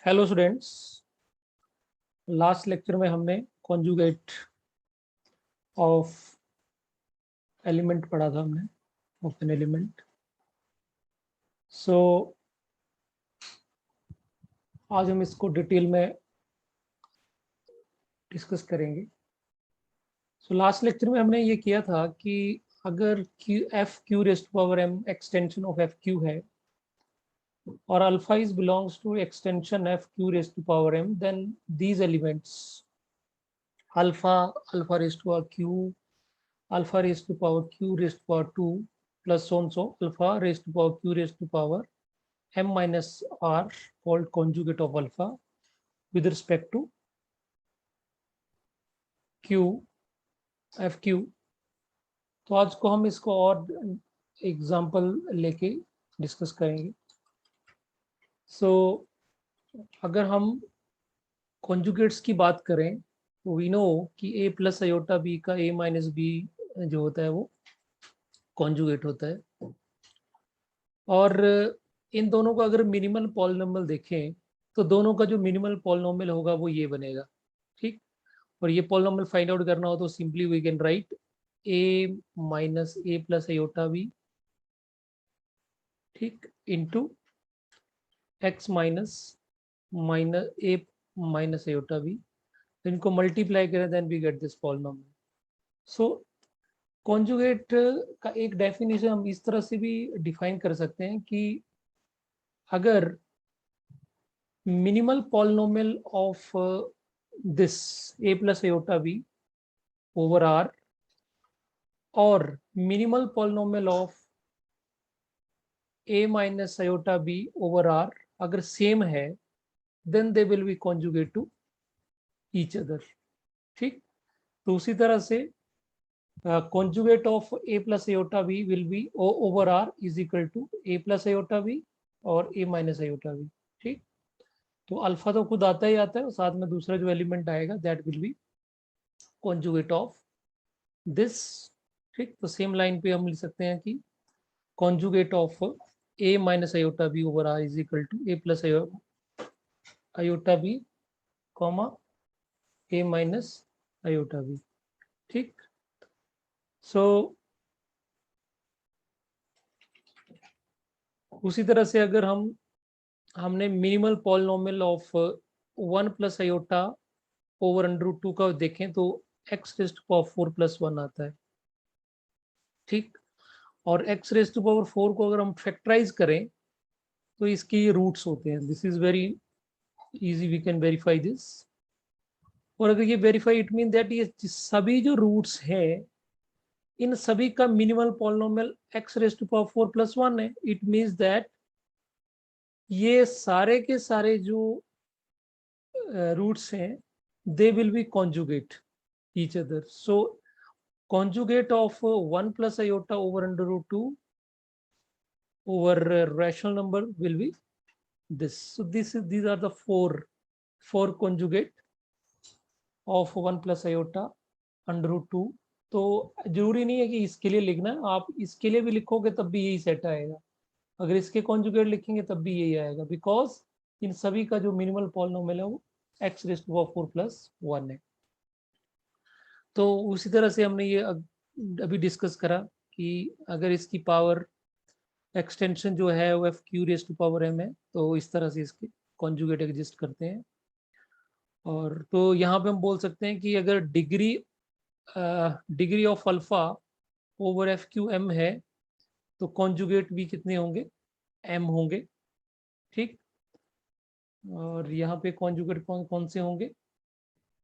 Hello students. Last lecture में हमने conjugate of element पढ़ा था हमने, ऑफ एन एलिमेंट। सो आज हम इसको डिटेल में डिस्कस करेंगे। सो लास्ट लेक्चर में हमने ये किया था कि अगर F Q raised power M extension of F Q है और alpha is belongs to extension F Q raised power M, then these elements alpha, alpha raised power Q, alpha raised to power q raised to power 2 plus so and so alpha raised to power q raised to power m minus r called conjugate of alpha with respect to q fq। तो आज को हम इसको और example लेके discuss करेंगे। सो अगर हम कॉन्जुगेट्स की बात करें तो वी नो कि a प्लस आयोटा b का a माइनस b जो होता है वो कॉन्जुगेट होता है। और इन दोनों का अगर मिनिमल पॉलिनोमियल देखें तो दोनों का जो मिनिमल पॉलिनोमियल होगा वो ये बनेगा, ठीक। और ये पॉलिनोमियल फाइंड आउट करना हो तो simply we can write a minus a plus iota b, ठीक, into x minus minus a minus iota b। इनको मल्टीप्लाई करें then we get this polynomial. So conjugate का एक डेफिनेशन हम इस तरह से भी डिफाइन कर सकते हैं कि अगर minimal polynomial of this a plus iota b over r or minimal polynomial of a minus iota b over r अगर सेम है then they will be conjugate to each other, ठीक। तो उसी तरह से conjugate of a plus iota b will be o over r is equal to a plus iota b और a minus iota b, ठीक। तो alpha तो खुद आता ही आता है और साथ में दूसरा जो एलिमेंट आएगा that will B conjugate of this, ठीक। तो सेम लाइन पे हम लिख सकते हैं कि conjugate of a minus iota B over r is equal to a plus iota B comma a minus iota B, ठीक। सो उसी तरह से अगर हमने minimal polynomial of 1 plus iota over under root 2 का देखें तो x raise to power 4 plus 1 आता है, ठीक। और x रेज़ टू पावर 4 को अगर हम फैक्टराइज करें तो इसके रूट्स होते हैं। This is very easy, we can verify this. और अगर ये वेरीफाई इट मीन दैट ये सभी जो रूट्स हैं इन सभी का minimal polynomial x raise to power 4 plus 1 है। इट मीन्स दैट ये सारे के सारे जो रूट्स हैं they will be conjugate each other. So conjugate of 1 plus iota over under root 2 over rational number will be this. So these are the four conjugate of 1 plus iota under root 2। तो जरूरी नहीं है कि इसके लिए लिखना, आप इसके लिए भी लिखोगे तब भी यही सेट आएगा। अगर इसके कॉन्जुगेट लिखेंगे तब भी यही आएगा, बिकॉज इन सभी का जो मिनिमल पॉलिनोमियल है वो x raise to power 4 plus 1 है। तो उसी तरह से हमने ये अभी डिस्कस करा कि अगर इसकी पावर एक्सटेंशन जो है वो F Q raise to power M है तो इस तरह से इसके कॉन्जुगेट एग्जिस्ट करते हैं। और तो यहाँ पे हम बोल सकते हैं कि अगर degree of alpha over F Q M है तो कॉन्जुगेट भी कितने होंगे, एम होंगे, ठीक। और यहाँ पे कॉन्जुगेट कौन कौन से होंगे,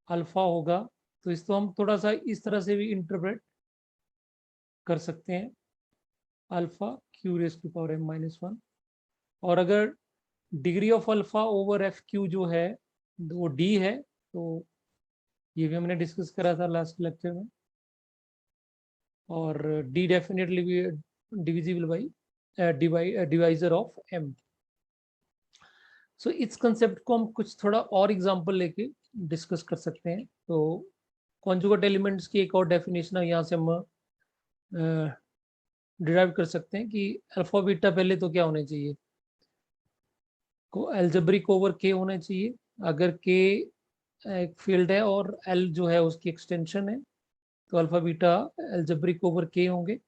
अल्फा होगा। तो इसको हम थोड़ा सा इस तरह से भी इंटरप्रेट कर सकते हैं, alpha Q raise to power M minus 1। और अगर degree of alpha over F Q जो है वो डी है तो ये भी हमने डिस्कस करा था लास्ट लेक्चर में। और डी डेफिनेटली भी divisible by divisor of M. So इस कंसेप्ट को हम कुछ थोड़ा और एग्जांपल लेके डिस्कस कर सकते हैं। तो कॉन्जुगेट एलिमेंट्स की एक और डेफिनेशन है, यहाँ से हम डिराइव कर सकते हैं कि अल्फा बीटा पहले तो क्या होने चाहिए, को एल्जेब्रिक ओवर के होना चाहिए। अगर के एक फील्ड है और एल जो है उसकी एक्सटेंशन है तो अल्फा बीटा एल्जेब्रिक ओवर के होंगे।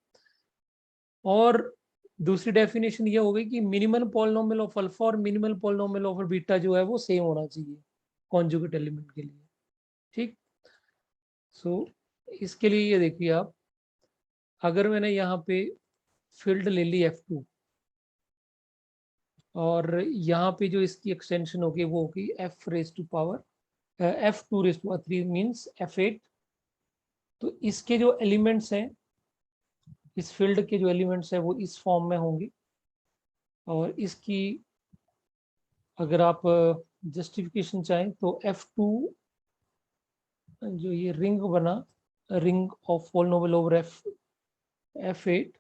और दूसरी डेफिनेशन ये हो गई कि मिनिमल पॉलिनोमियल ऑफ अल्फा और मिनिमल पॉलिनोमियल ऑफ बीटा जो है वो सेम होना चाहिए कॉन्जुगेट एलिमेंट के लिए। ठीक, सो इसके लिए ये देखिए आप, अगर मैंने यहाँ पे फील्ड ले ली F2 और यहाँ पे जो इसकी एक्सटेंशन होगी वो होगी F raise to power F2 raise to power 3 means F8। तो इसके जो एलिमेंट्स हैं, इस फील्ड के जो एलिमेंट्स हैं वो इस फॉर्म में होंगे। और इसकी अगर आप जस्टिफिकेशन चाहें तो F2 जो ये रिंग बना, ring of polynomial over F8,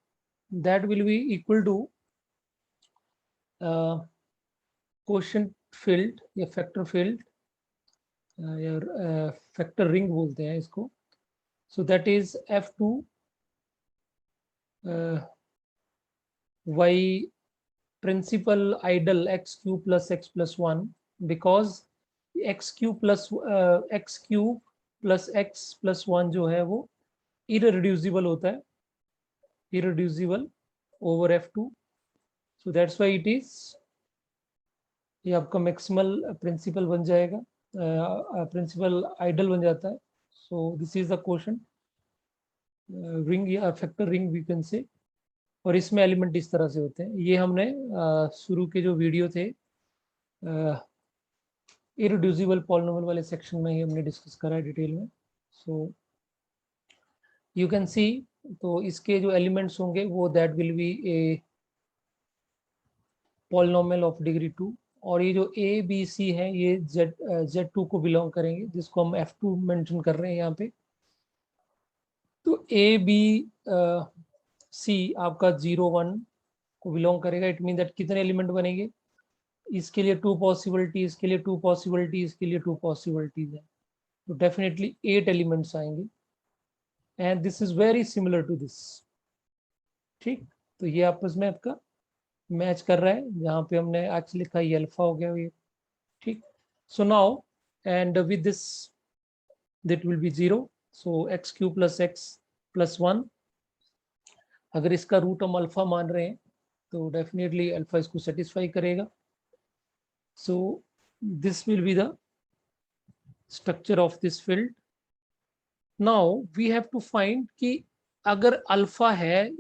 that will be equal to quotient field या फैक्टर फील्ड या फैक्टर रिंग बोलते हैं इसको। So that is F2 y principal idle x cube plus x plus 1 because x cube plus x plus 1 जो है वो irreducible होता है, irreducible over F2। so that's why it is, ये आपका मैक्सिमल प्रिंसिपल बन जाएगा, प्रिंसिपल आइडल बन जाता है। So this is the question ring या factor ring we can say. और इसमें एलिमेंट इस तरह से होते हैं। ये हमने शुरू के जो वीडियो थे इररिड्यूसिबल पॉलिनोमियल वाले सेक्शन में ही हमने डिस्कस करा है डिटेल में। सो यू कैन सी, तो इसके जो एलिमेंट्स होंगे वो that will B a polynomial of degree 2। और ये जो ए बी सी है ये Z2 को बिलोंग करेंगे, जिसको हम F2 मेंशन कर रहे हैं यहाँ पे। तो ए बी सी आपका 0 1 को बिलोंग करेगा। इट मीन दैट कितने एलिमेंट बनेंगे, इसके लिए 2 पॉसिबिलिटी, इसके लिए 2 पॉसिबिलिटी, इसके लिए 2 पॉसिबिलिटीज है। तो डेफिनेटली 8 एलिमेंट्स आएंगे and this is very similar to this. ठीक, तो ये आपस में आपका मैच कर रहा है। जहाँ पे हमने एक्स लिखा ये अल्फा हो गया ये। ठीक, so now and with this that will B 0। So x Q plus X plus 1, अगर इसका रूट हम अल्फा मान रहे हैं तो डेफिनेटली अल्फा इसको सेटिस्फाई करेगा। So this will be the structure of this field. Now we have to find कि अगर अल्फा है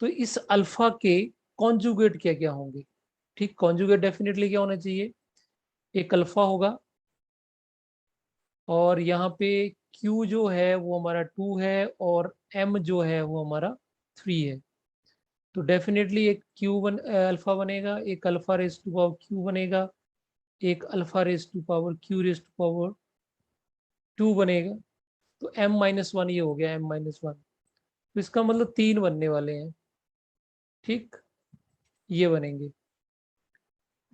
तो इस अल्फा के कॉन्जुगेट क्या क्या होंगे। ठीक, कॉन्जुगेट डेफिनेटली क्या होना चाहिए, एक अल्फा होगा और यहाँ पे Q जो है वो हमारा 2 है और M जो है वो हमारा 3 है। तो डेफिनेटली एक अल्फा बनेगा, एक alpha raise to power Q बनेगा, एक alpha raise to power Q raise to power 2 बनेगा। तो M-1 ये हो गया, M-1। तो इसका मतलब 3 बनने वाले हैं। ठीक, ये बनेंगे।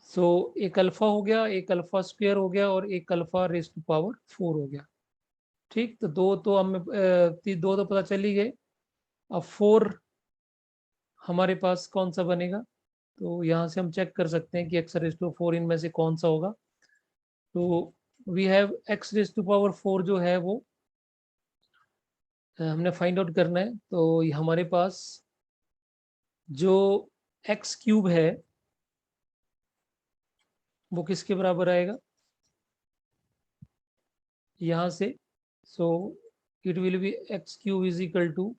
सो एक अल्फा हो गया, एक अल्फा स्क्वायर हो गया और एक अल्फा रेज टू पावर 4 हो गया। ठीक, तो दो तो हमें दो तो पता चल ही गए। अब 4 हमारे पास कौन सा बनेगा, तो यहाँ से हम चेक कर सकते हैं कि एक्स रेज टू 4 इनमें से कौन सा होगा। तो we have X raise to power 4 जो है वो हमने फाइंड आउट करना है। तो हमारे पास जो एक्स क्यूब है वो किसके बराबर आएगा यहाँ से। So it will be x cube is equal two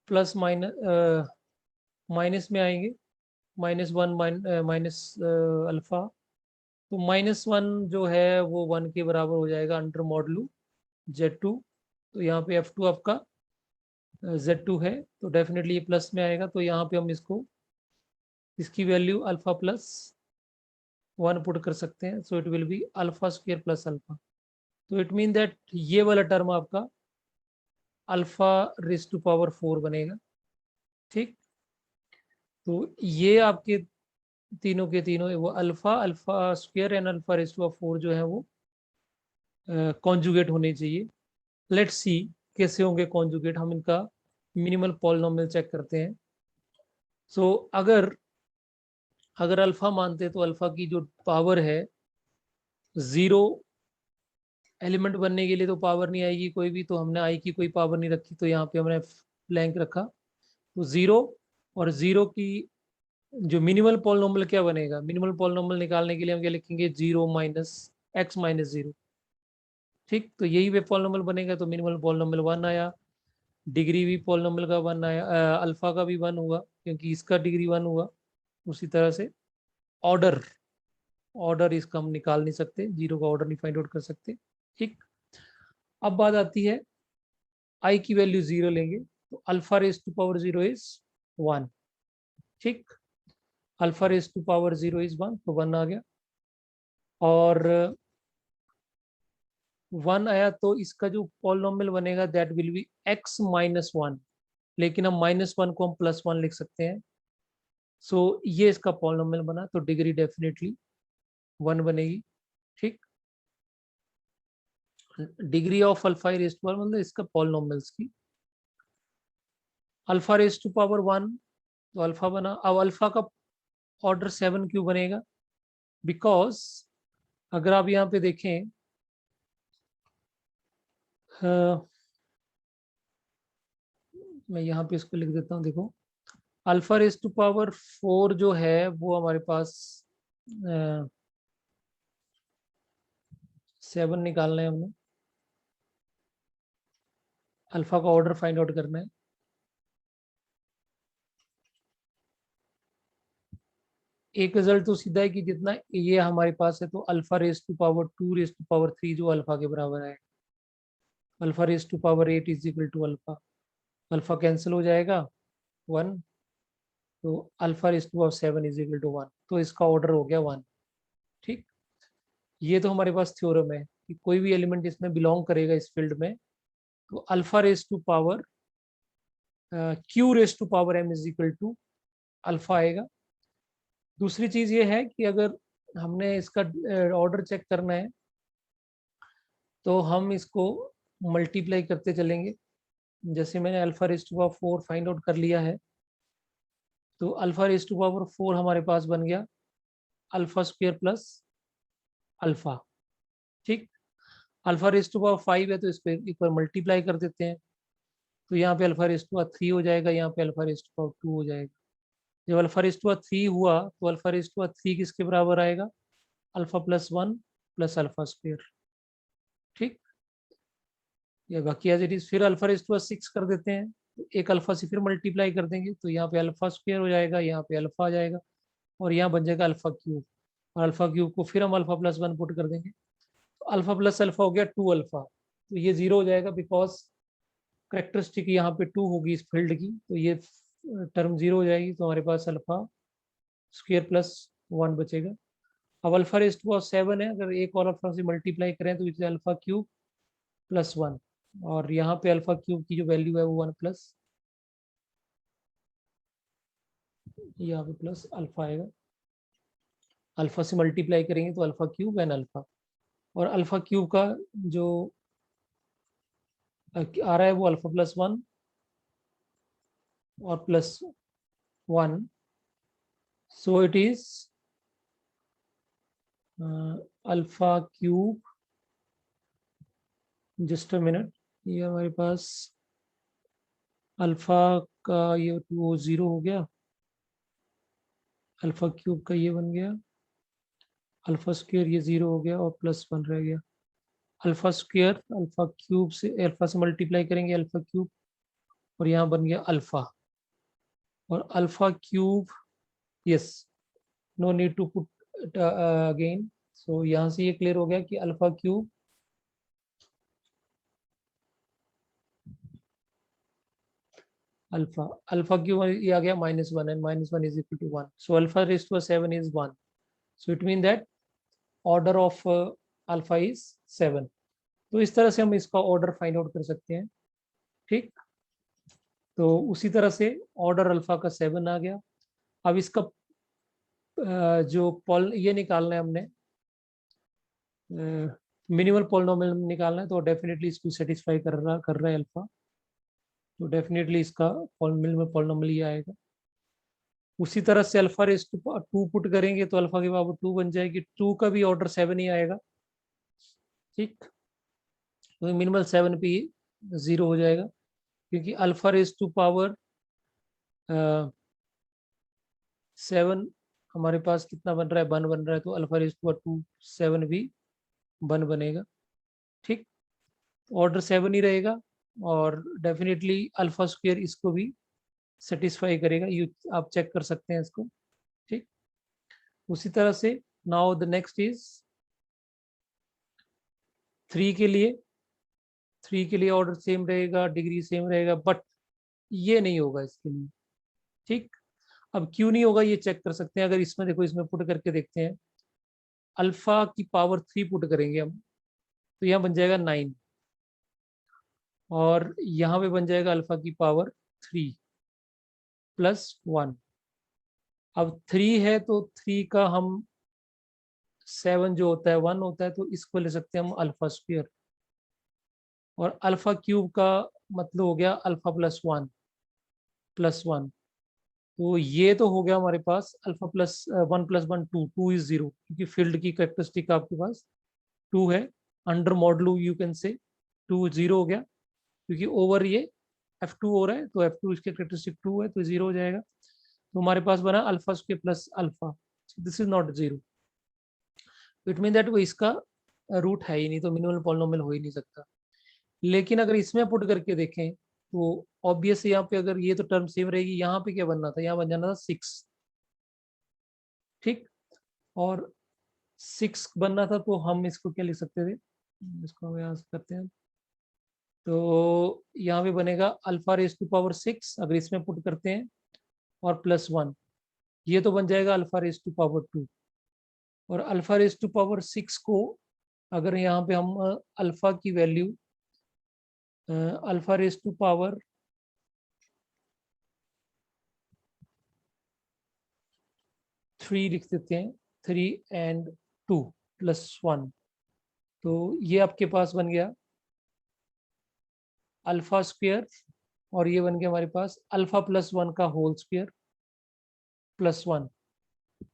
plus minus में आएंगे -1 माइनस अल्फा। तो -1 जो है वो 1 के बराबर हो जाएगा अंडर मॉडलू Z2। तो यहाँ पे F2 आपका Z2 है तो डेफिनेटली ये प्लस में आएगा। तो यहाँ पे हम इसकी वैल्यू अल्फा प्लस 1 पुट कर सकते हैं। So it will be alpha square plus alpha. तो इट मीन दैट ये वाला टर्म आपका अल्फा रेज टू पावर 4 बनेगा। ठीक, तो ये आपके तीनों के तीनों वो alpha square and alpha raise to power 4 जो है वो कॉन्जुगेट होने चाहिए। लेट्स सी कैसे होंगे कॉन्जुगेट। हम इनका मिनिमल पॉलिनोमियल चेक करते हैं। सो अगर अगर अल्फा मानते तो अल्फा की जो पावर है 0 एलिमेंट बनने के लिए तो पावर नहीं आएगी कोई भी, तो हमने आई की कोई पावर नहीं रखी, तो यहाँ पे हमने ब्लैंक रखा। तो 0 और 0 की जो मिनिमल पॉलिनोमियल क्या बनेगा, मिनिमल पॉलिनोमियल निकालने के लिए हम क्या लिखेंगे, 0 माइनस एक्स माइनस 0। ठीक, तो यही वे पॉलिनोमियल बनेगा, तो मिनिमल पॉलिनोमियल 1 आया। डिग्री भी पॉलिनोमियल का 1 आया, अल्फा का भी 1 हुआ क्योंकि इसका डिग्री 1 हुआ। उसी तरह से ऑर्डर, ऑर्डर इसका हम निकाल नहीं सकते, 0 का ऑर्डर नहीं फाइंड आउट कर सकते। ठीक, अब बात आती है आई की वैल्यू 0 लेंगे तो alpha raise to power 0 is 1। ठीक, alpha raise to power 0 is 1, तो 1 आ गया। और 1 आया तो इसका जो पॉलिनोमियल बनेगा that will be x minus 1, लेकिन हम -1 को हम +1 लिख सकते हैं। सो ये इसका पॉलिनोमियल बना, तो डिग्री डेफिनेटली 1 बनेगी। ठीक, degree of alpha raise to 1 मतलब इसका पॉलिनोमियल्स की, अल्फा रेज टू पावर 1 तो अल्फा बना। अब अल्फा का ऑर्डर 7 क्यों बनेगा, बिकॉज अगर आप यहाँ पे देखें, मैं यहाँ पे इसको लिख देता हूँ, देखो अल्फा रेज टू पावर 4 जो है वो हमारे पास 7 निकालना है हमने, अल्फा का ऑर्डर फाइंड आउट करना है। एक रिजल्ट तो सीधा है कि जितना ये हमारे पास है तो alpha raise to power 2 raise to power 3 जो अल्फा के बराबर है, alpha raise to power 8 is equal to alpha, alpha cancel हो जाएगा 1, तो alpha raise to power 7 is equal to 1, तो इसका ऑर्डर हो गया 1। ठीक, ये तो हमारे पास थ्योरम है कि कोई भी एलिमेंट इसमें बिलोंग करेगा इस फील्ड में, तो alpha raise to power Q raise to power M is equal to alpha आएगा। दूसरी चीज ये है कि अगर हमने इसका ऑर्डर चेक करना है तो हम इसको मल्टीप्लाई करते चलेंगे। जैसे मैंने alpha raise to power 4 find out कर लिया है, तो अल्फा रेज टू पावर 4 हमारे पास बन गया अल्फा स्क्वायर प्लस अल्फा। ठीक, अल्फा रेज टू पावर 5 है तो इसको एक बार मल्टीप्लाई कर देते हैं, तो यहाँ पे अल्फा रेज टू पावर 3 हो जाएगा, यहाँ पे अल्फा रेज टू पावर 2 हो जाएगा। जब अल्फा रेज टू पावर 3 हुआ तो अल्फा रेज टू पावर 3 किसके बराबर आएगा, alpha plus 1 plus alpha square. ठीक, ये बाकी एज इट इज। फिर अल्फा रेज टू 6 कर देते हैं, तो एक अल्फा से फिर मल्टीप्लाई कर देंगे, तो यहाँ पे अल्फा स्क्वायर हो जाएगा, यहाँ पे अल्फा आ जाएगा, और यहाँ बन जाएगा अल्फा क्यूब, और अल्फा क्यूब को फिर हम अल्फा प्लस 1 पुट कर देंगे, तो अल्फा प्लस अल्फा हो गया 2 अल्फा, तो ये 0 हो जाएगा बिकॉज करेक्टरिस्टिक यहाँ पे 2 होगी इस फील्ड की, तो ये टर्म 0 हो जाएगी, तो हमारे पास अल्फा स्क्वायर प्लस 1 बचेगा। अब अल्फा रेज टू 7 है, अगर एक और अल्फा से मल्टीप्लाई करें तो इसे अल्फा क्यूब प्लस 1, और यहाँ पे अल्फा क्यूब की जो वैल्यू है वो 1 प्लस, यहाँ पे प्लस अल्फा आएगा, अल्फा से मल्टीप्लाई करेंगे तो अल्फा क्यूब एन अल्फा, और अल्फा क्यूब का जो आ रहा है वो अल्फा प्लस 1 और plus 1, so it is alpha cube, just a minute, ये हमारे पास अल्फा का ये 2 0 हो गया, अल्फा क्यूब का ये बन गया अल्फा स्क्वायर, ये 0 हो गया और प्लस 1 रह गया, अल्फा स्क्वायर अल्फा क्यूब से अल्फा से मल्टीप्लाई करेंगे अल्फा क्यूब, और यहाँ बन गया अल्फा, और alpha cube, yes, no need to put again, so यहाँ से ये क्लियर हो गया कि alpha cube alpha alpha cube ये आ गया -1 and -1 is equal to 1, so alpha raise to 7 is 1, so it mean that order of alpha is 7। तो इस तरह से हम इसका ऑर्डर फाइंड आउट कर सकते हैं। ठीक, तो उसी तरह से ऑर्डर अल्फा का 7 आ गया। अब इसका जो पॉल ये निकालना है हमने, मिनिमल पॉलिनोमियल निकालना है, तो डेफिनेटली इसको सेटिस्फाई कर रहा है अल्फा, तो डेफिनेटली इसका मिनिमल पॉलिनोमियल ये आएगा। उसी तरह से अल्फा रेस टू 2 पुट करेंगे तो अल्फा की पावर 2 बन जाएगी। 2 का भी ऑर्डर 7 ही आएगा, ठीक। तो मिनिमल 7 पे 0 हो जाएगा, क्योंकि अल्फा रेस टू पावर 7 हमारे पास कितना बन रहा है, 1 बन रहा है, तो अल्फा रेस टू 2 7 भी 1 बनेगा, ठीक। ऑर्डर 7 ही रहेगा, और डेफिनेटली अल्फा स्क्वायर इसको भी सेटिस्फाई करेगा, यू आप चेक कर सकते हैं इसको, ठीक। उसी तरह से नाउ द नेक्स्ट इज 3 के लिए। 3 के लिए ऑर्डर सेम रहेगा, डिग्री सेम रहेगा, बट ये नहीं होगा इसके लिए, ठीक। अब क्यों नहीं होगा ये चेक कर सकते हैं, अगर इसमें देखो, इसमें पुट करके देखते हैं। अल्फा की पावर 3 पुट करेंगे हम, तो यहाँ बन जाएगा 9, और यहाँ पे बन जाएगा अल्फा की पावर 3 प्लस 1। अब 3 है तो 3 का हम 7 जो होता है 1 होता है, तो इसको ले सकते हैं हम अल्फा स्क्वायर, और अल्फा क्यूब का मतलब हो गया अल्फा प्लस 1 प्लस 1। तो ये तो हो गया हमारे पास अल्फा प्लस 1 प्लस 1 2, 2 इज 0, क्योंकि फील्ड की कैरेक्टरिस्टिक आपके पास 2 है, अंडर मॉडलू यू कैन से 2 0 हो गया, क्योंकि ओवर ये F2 हो रहा है, तो F2 इसके कैरेक्टरिस्टिक 2 है, तो 0 हो जाएगा। तो हमारे पास बना alpha square plus alpha, this is not 0, it mean that वो इसका रूट है ही नहीं, तो मिनिमल पॉलिनोमियल हो ही नहीं सकता। लेकिन अगर इसमें पुट करके देखें तो ऑब्वियस यहाँ पे अगर ये तो टर्म सेम रहेगी, यहाँ पे क्या बनना था, यहाँ बन जाना था 6, ठीक। और 6 बनना था, तो हम इसको क्या लिख सकते थे, इसको हम यहाँ से करते हैं, तो यहाँ पे बनेगा अल्फा रेस टू पावर 6, अगर इसमें पुट करते हैं, और प्लस 1, ये तो बन जाएगा अल्फा रेस टू पावर 2। और अल्फा रेस टू पावर 6 को अगर यहाँ पे हम अल्फा की value alpha raise to power 3 लिख देते हैं, 3 एंड 2 प्लस 1, तो ये आपके पास बन गया अल्फा स्क्वायर, और ये बन गया हमारे पास अल्फा प्लस 1 का होल स्क्वायर प्लस 1।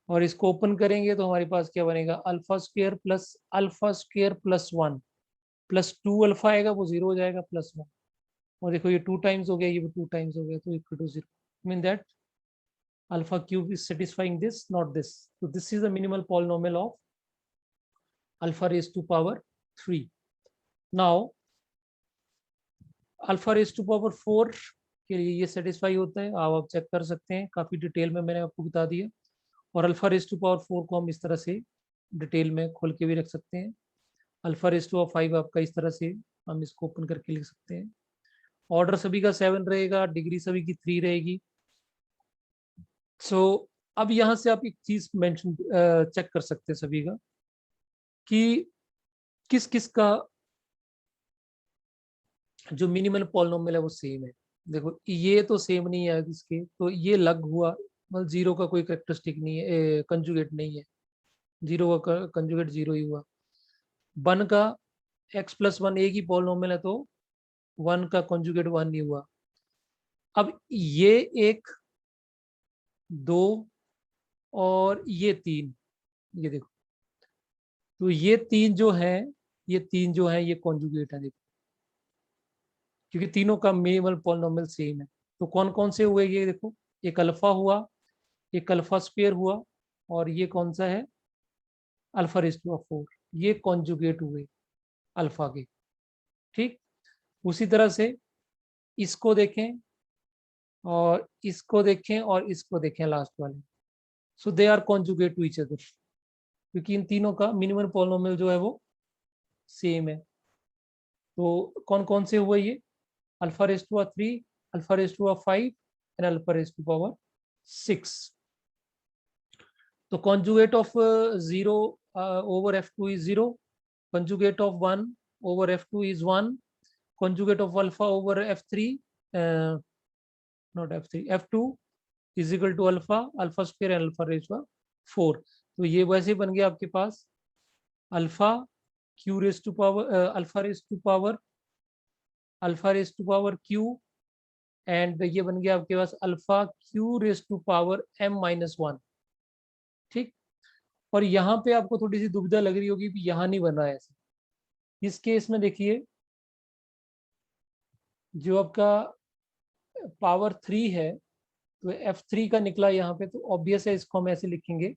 और इसको ओपन करेंगे तो हमारे पास क्या बनेगा, alpha square plus 1 plus 2 alpha आएगा, वो 0 हो जाएगा, प्लस 1। और देखो ये 2 टाइम्स हो गया, ये भी 2 टाइम्स हो गया, तो equal to 0, mean that alpha cube is satisfying this, not this. So this is the minimal polynomial of alpha raised to power 3. Now alpha raised to power 4 के लिए ये सेटिस्फाई होता है, आप चेक कर सकते हैं, काफी डिटेल में मैंने आपको बता दिया। और अल्फा रेस टू पावर 4 को हम इस तरह से डिटेल में खोल के भी रख सकते हैं। अल्फा रेस टू 5 आपका इस तरह से हम इसको ओपन करके लिख सकते हैं। ऑर्डर सभी का 7 रहेगा, डिग्री सभी की 3 रहेगी। सो अब यहाँ से आप एक चीज मेंशन चेक कर सकते हैं सभी का, कि किस किस का जो मिनिमल पॉलिनोमियल है वो सेम है। देखो ये तो सेम नहीं है इसके, तो ये लग हुआ, मतलब 0 का कोई कैरेक्टरिस्टिक नहीं है, कंजुगेट नहीं है, 0 का कंजुगेट 0 ही हुआ। 1 का x प्लस 1 एक ही पॉलिनोमियल है, तो 1 का कंजुगेट 1 नहीं हुआ। अब ये 1 2 और ये 3, ये देखो, तो ये 3 जो है, ये 3 जो है ये कॉन्जुगेट है, देखो, क्योंकि तीनों का मिनिमल पॉलिनोमियल सेम है। तो कौन कौन से हुए ये देखो, एक अल्फा हुआ, एक अल्फा स्क्वायर हुआ, और ये कौन सा है, अल्फा रेज़ टू 4, ये कॉन्जुगेट हुए अल्फा के, ठीक। उसी तरह से इसको देखें, और इसको देखें, और इसको देखें, लास्ट वाले, so they are conjugate to each other, क्योंकि इन तीनों का मिनिमल पॉलिनोमियल जो है वो सेम है। तो कौन कौन से हुए ये, alpha raise to 3, alpha raise to 5 and alpha raise to power 6। तो conjugate of 0 over f2 is 0, conjugate of 1 over f2 is 1, conjugate of alpha over f3 not f3 f2 is equal to alpha square and alpha raised to 4। तो ये वैसे बन गया आपके पास alpha q raised to power alpha raised to power q and ये बन गया आपके पास alpha q raise to power m-1। ठीक, और यहाँ पे आपको थोड़ी सी दुविधा लग रही होगी कि यहाँ नहीं बन रहा है ऐसे। इस केस में देखिए जो आपका पावर 3 है तो f3 का निकला यहाँ पे, तो ऑब्वियस है इसको हम ऐसे लिखेंगे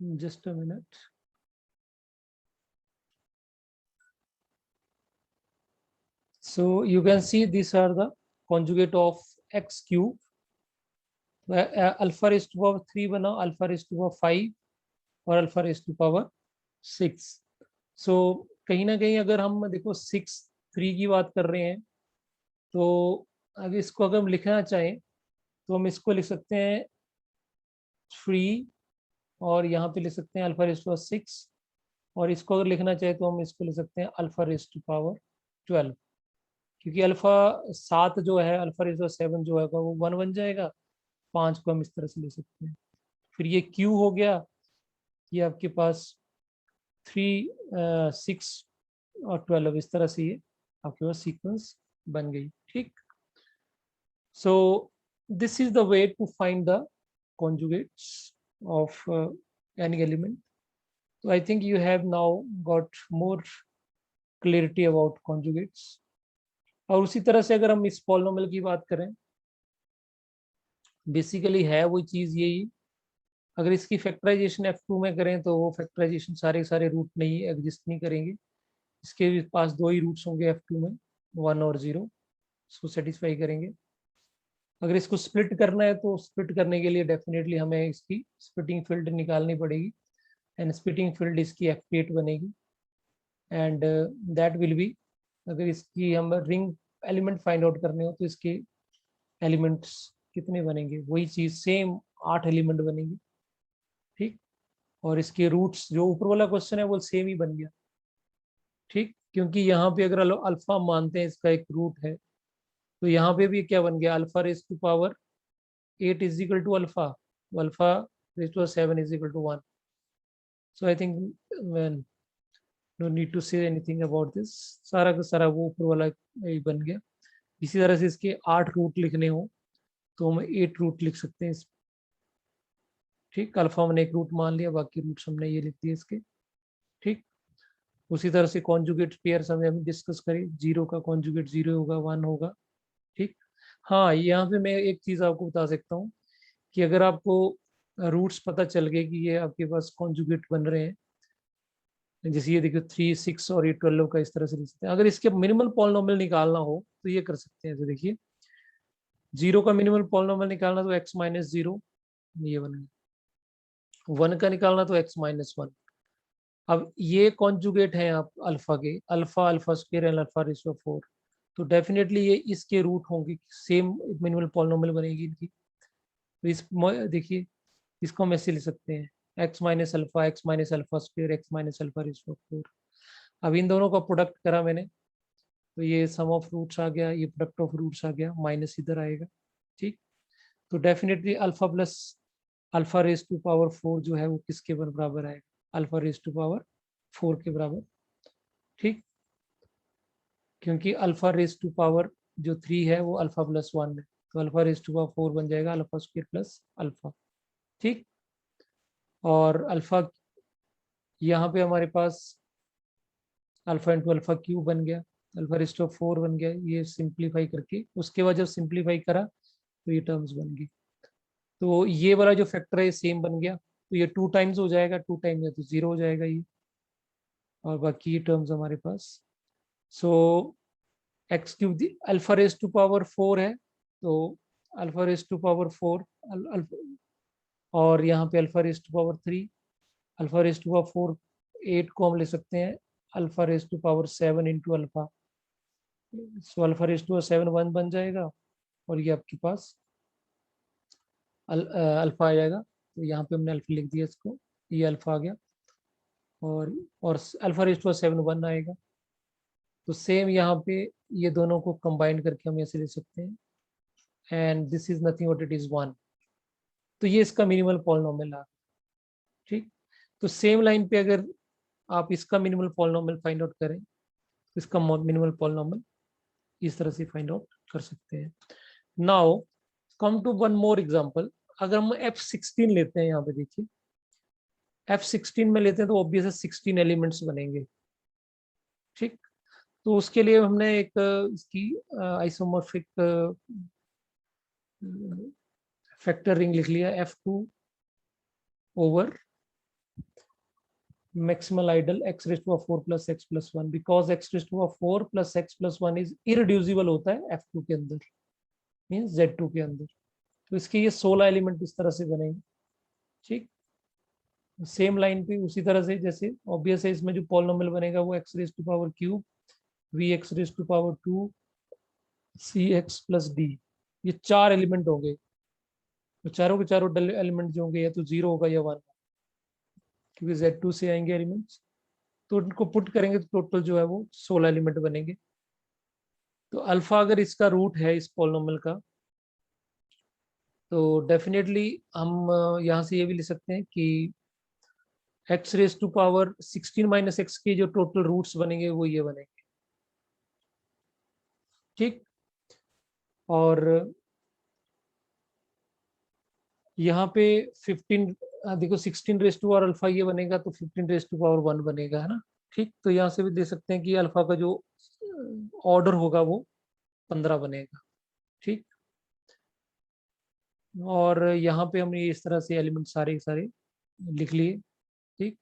just a minute. So you can see these are the conjugate of x cube. Alpha raise to power 3 बना, अल्फा रेज टू पावर 5 और alpha raise to power 6। So कहीं ना कहीं अगर हम देखो 6 3 की बात कर रहे हैं, तो अगर इसको अगर हम लिखना चाहें तो हम इसको लिख सकते हैं 3, और यहाँ पे लिख सकते हैं अल्फा रेज टू पावर 6, और इसको अगर लिखना चाहे तो हम इसको लिख सकते हैं अल्फा रेज टू पावर 12, क्योंकि अल्फा 7 जो है अल्फा रेज टू 7 जो है वो 1 बन जाएगा। 5 को हम इस तरह से ले सकते हैं। फिर ये क्यू हो गया, ये आपके पास 3 6 और 12, इस तरह से ये आपके पास सीक्वेंस बन गई। ठीक, so this is the way to find the conjugates of any element. So I think you have now got more clarity about conjugates. और उसी तरह से अगर हम इस पॉलिनोमियल की बात करें, बेसिकली है वो चीज यही, अगर इसकी फैक्टराइजेशन f2 में करें तो वो फैक्टराइजेशन सारे सारे रूट नहीं एग्जिस्ट नहीं करेंगे। इसके पास 2 ही रूट्स होंगे f2 में, 1 और 0, इसको सेटिस्फाई करेंगे। अगर इसको स्प्लिट करना है तो स्प्लिट करने के लिए डेफिनेटली हमें इसकी स्प्लिटिंग फील्ड निकालनी पड़ेगी, एंड स्प्लिटिंग फील्ड इसकी f8 बनेगी, एंड दैट विल बी, अगर इसकी हम रिंग एलिमेंट फाइंड आउट करने हो तो इसके एलिमेंट्स कितने बनेंगे, वही चीज सेम 8 एलिमेंट बनेंगे। ठीक, और इसके रूट्स जो ऊपर वाला क्वेश्चन है वो सेम ही बन गया। ठीक, क्योंकि यहाँ पे अगर अल्फा मानते हैं इसका एक रूट है, तो यहाँ पे भी क्या बन गया, alpha raise to power 8 is equal to alpha, alpha raise to 7 is equal to 1। So I think no need to say anything about this, सारा का सारा वो ऊपर वाला ही बन गया। इसी तरह से इसके 8 रूट लिखने हो तो हम 8 रूट लिख सकते हैं। ठीक, अल्फा हमने एक रूट मान लिया, बाकी रूट्स हमने ये लिख दिए इसके। ठीक, उसी तरह से कॉन्जुगेट पेयर्स हमें डिस्कस करें, 0 का कॉन्जुगेट 0 होगा, 1 होगा। ठीक, हाँ यहाँ पे मैं एक चीज आपको बता सकता हूँ कि अगर आपको रूट्स पता चल गए कि ये आपके पास कॉन्जुगेट बन रहे हैं, जैसे ये देखिए 3 6 और ये 12 का इस तरह से लिख सकते हैं। अगर इसके मिनिमल पॉलिनोमियल निकालना हो तो ये कर सकते हैं। देखिए 0 का मिनिमल पॉलिनोमियल निकालना तो x-0, ये बनेगा। 1 का निकालना तो x-1। अब ये कॉन्जुगेट है आप अल्फा के, alpha alpha square and alpha raise to 4, तो डेफिनेटली ये इसके रूट होंगे, सेम मिनिमल पॉलिनोमियल बनेगी इनकी। तो इस देखिए इसको हम ऐसे लिख सकते हैं x-अल्फा x-अल्फा स्क्वायर x-अल्फा रेज़ टू 4। अब इन दोनों का प्रोडक्ट करा मैंने, तो ये सम ऑफ रूट्स आ गया, ये प्रोडक्ट ऑफ रूट्स आ गया, माइनस इधर आएगा। ठीक, तो definitely alpha plus alpha raise to power 4 जो है वो किसके बराबर आएगा, अल्फा रेज टू पावर 4 के बराबर। ठीक, क्योंकि अल्फा रेज टू पावर जो 3 है वो अल्फा प्लस 1 है, तो अल्फा रेज टू पावर 4 बन जाएगा अल्फा स्क्वायर प्लस अल्फा। ठीक, और अल्फा यहाँ पे हमारे पास अल्फा इंटू अल्फा क्यूब बन गया, अल्फा रेज टू 4 बन गया, ये सिंप्लीफाई करके उसके बाद जब सिंप्लीफाई करा तो ये टर्म्स बन गई। तो ये वाला जो फैक्टर है सेम बन गया, तो ये 2 टाइम्स हो जाएगा, 2 टाइम्स है तो 0 हो जाएगा ये, और बाकी ये टर्म्स हमारे पास। So x cube alpha raise to power 4 है, तो अल्फा रेज टू पावर 4 और यहाँ पे alpha raise to power 3, alpha raise to power 4 8 को हम ले सकते हैं alpha raise to power 7 into alpha, so alpha raise to 7 1 बन जाएगा, और ये आपके पास अल्फा आ जाएगा। तो यहाँ पे हमने अल्फा लिख दिया इसको, ये अल्फा आ गया, और अल्फा रेज टू 7 1 आएगा। तो सेम यहाँ पे ये दोनों को कंबाइन करके हम ऐसे ले सकते हैं, and this is nothing but it is 1। तो ये इसका मिनिमल पॉलिनोमियल आ। ठीक, तो सेम लाइन पे अगर आप इसका मिनिमल पॉलिनोमियल फाइंड आउट करें, इसका मिनिमल पॉलिनोमियल इस तरह से फाइंड आउट कर सकते हैं। Now come to one more example. अगर हम F16 लेते हैं, यहाँ पे देखिए F16 में लेते हैं तो ऑब्वियस है 16 एलिमेंट्स बनेंगे, ठीक। तो उसके लिए हमने एक इसकी आइसोमॉर्फिक फैक्टर रिंग लिख लिया F2 over maximal ideal x raised to 4 plus x plus 1, because x raised to 4 plus x plus 1 is irreducible होता है F2 के अंदर, मीन्स Z2 के अंदर। तो इसके ये 16 एलिमेंट इस तरह से बनेंगे, ठीक। सेम लाइन पे उसी तरह से जैसे ऑब्वियस है इसमें जो पॉलिनोमियल बनेगा वो x raise to power cube vx raise to power 2 cx plus d, ये 4 एलिमेंट होंगे। तो चारों के चारों एलिमेंट जो होंगे या तो 0 होगा या 1, क्योंकि Z2 से आएंगे एलिमेंट्स। तो उनको पुट करेंगे तो टोटल जो है वो 16 एलिमेंट बनेंगे। तो अल्फा अगर इसका रूट है इस पॉलिनोमियल का, तो डेफिनेटली हम यहाँ से ये भी लिख सकते हैं कि x raise to power 16 minus X के जो टोटल रूट्स बनेंगे वो ये बनेंगे, ठीक। और यहाँ पे 15 देखो 16 रेज टू और अल्फा ये बनेगा तो 15 रेज टू पावर 1 बनेगा, है ना, ठीक। तो यहाँ से भी दे सकते हैं कि अल्फा का जो ऑर्डर होगा वो 15 बनेगा, ठीक। और यहाँ पे हमने इस तरह से एलिमेंट सारे सारे लिख लिए, ठीक।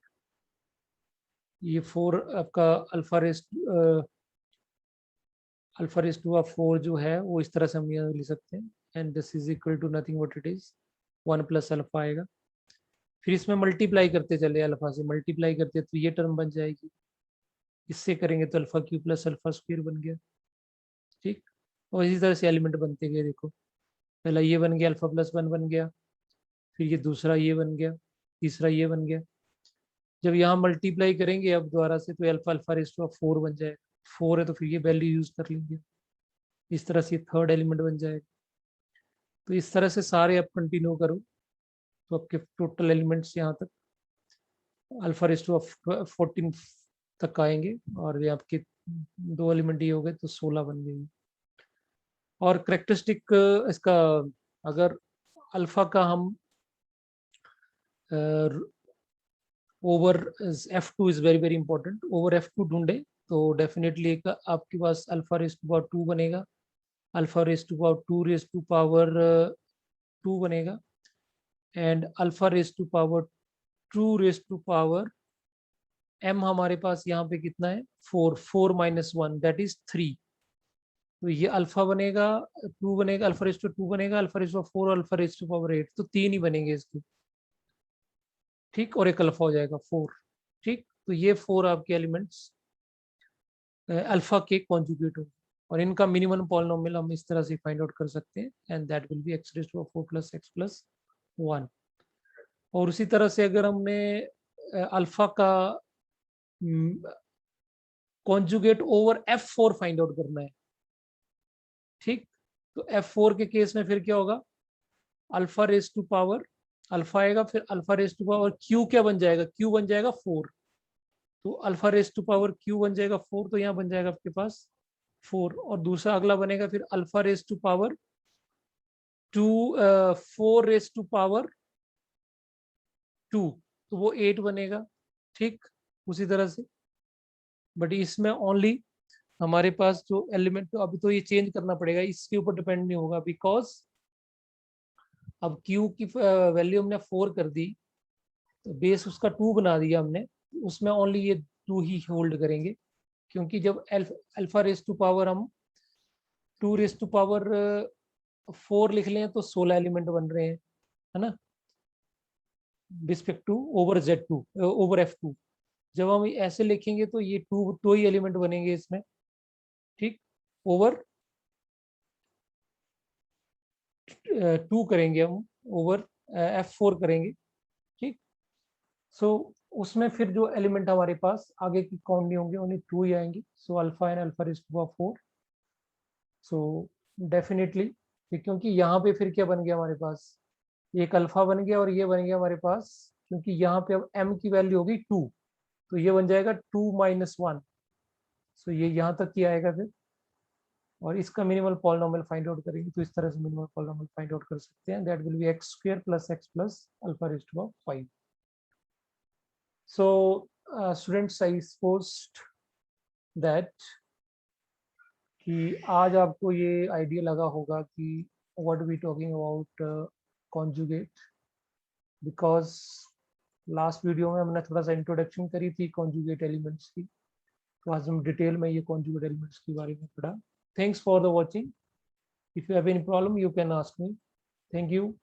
ये 4 आपका अल्फा रेज टू 4 जो है वो इस तरह से हम यहाँ लिख सकते हैं, and this is equal to nothing what it is 1 plus alpha आएगा। फिर इसमें मल्टीप्लाई करते चले, अल्फा से मल्टीप्लाई करते तो ये टर्म बन जाएगी, इससे करेंगे तो alpha Q plus alpha square बन गया, ठीक। और इसी तरह से एलिमेंट बनते गए, देखो पहला ये बन गया अल्फा प्लस 1 बन गया, फिर ये दूसरा ये बन गया, तीसरा ये बन गया। जब यहाँ मल्टीप्लाई करेंगे अब दोबारा से तो अल्फा अल्फा रेज टू 4 बन जाएगा, 4 है तो फिर ये वैल्यू यूज कर लेंगे, इस तरह से थर्ड एलिमेंट बन जाएगा। तो इस तरह से सारे आप कंटिन्यू करो तो आपके टोटल एलिमेंट्स यहाँ तक अल्फा रेज टू 14 तक आएंगे, और ये आपके 2 एलिमेंट ये हो गए तो 16 बन गए। और करेक्टरिस्टिक इसका, अगर अल्फा का हम over F2 is very very important, over F2 ढूंढे तो डेफिनेटली एक आपके पास अल्फा रेज टू पावर 2 बनेगा, alpha raise to power 2 raise to power 2 बनेगा, and alpha raise to power 2 raise to power m हमारे पास यहाँ पे कितना है 4, 4 माइनस 1 दैट इज 3। तो ये अल्फा बनेगा 2 बनेगा, अल्फा रेज टू 2 बनेगा, alpha raise to 4, alpha raise to power 8, तो 3 ही बनेंगे इसके, ठीक। और एक अल्फा हो जाएगा 4, ठीक। तो ये 4 आपके एलिमेंट्स अल्फा के कॉन्जुगेट होंगे, और इनका मिनिमम पॉलिनोमियल हम इस तरह से फाइंड आउट कर सकते हैं, and that will be x raise to 4 plus x plus 1। और उसी तरह से अगर हमने अल्फा का conjugate over F4 find out करना है, ठीक। तो F4 के केस में फिर क्या होगा, alpha raise to power alpha आएगा, फिर alpha raise to power Q क्या बन जाएगा, क्यू बन जाएगा 4। तो alpha raise to power Q बन जाएगा 4, तो यहाँ बन जाएगा आपके पास 4। और दूसरा अगला बनेगा फिर alpha raise to power 2 4 raise to power 2, तो वो 8 बनेगा, ठीक। उसी तरह से, बट इसमें ओनली हमारे पास जो एलिमेंट, तो अभी तो ये चेंज करना पड़ेगा, इसके ऊपर डिपेंड नहीं होगा, बिकॉज अब Q की वैल्यू हमने 4 कर दी, तो बेस उसका 2 बना दिया हमने, उसमें ओनली ये 2 ही होल्ड करेंगे, क्योंकि जब अल्फा रेज टू पावर हम 2 रेज टू पावर 4 लिख लें तो 16 एलिमेंट बन रहे हैं, है ना, respect to over Z2 over F2। जब हम ऐसे लिखेंगे तो ये 2 ही एलिमेंट बनेंगे इसमें, ठीक। ओवर 2 करेंगे हम, ओवर F4 करेंगे, ठीक। सो उसमें फिर जो एलिमेंट हमारे पास आगे की काउंट नहीं होंगे, ओनली 2 ही आएंगे। So alpha and alpha raise to power 4। So definitely, क्योंकि यहाँ पे फिर क्या बन गया हमारे पास, एक अल्फा बन गया और ये बन गया हमारे पास, क्योंकि यहाँ पे अब m की वैल्यू होगी 2, तो ये बन जाएगा 2 माइनस 1। सो ये यहाँ तक ही आएगा फिर, और इसका मिनिमल पॉलिनोमियल फाइंड आउट करेंगे तो इस तरह से मिनिमल पॉलिनोमियल फाइंड आउट कर सकते हैं, that will be X square plus X plus alpha raised to power 5। So students, I supposed that कि आज आपको ये आइडिया लगा होगा कि what we talking about conjugate, because last video में हमने थोड़ा सा इंट्रोडक्शन करी थी कॉन्जुगेट एलिमेंट्स की, तो आज हम डिटेल में ये कॉन्जुगेट एलिमेंट्स के बारे में पढ़ा। Thanks for the watching. If you have any problem you can ask me. Thank you.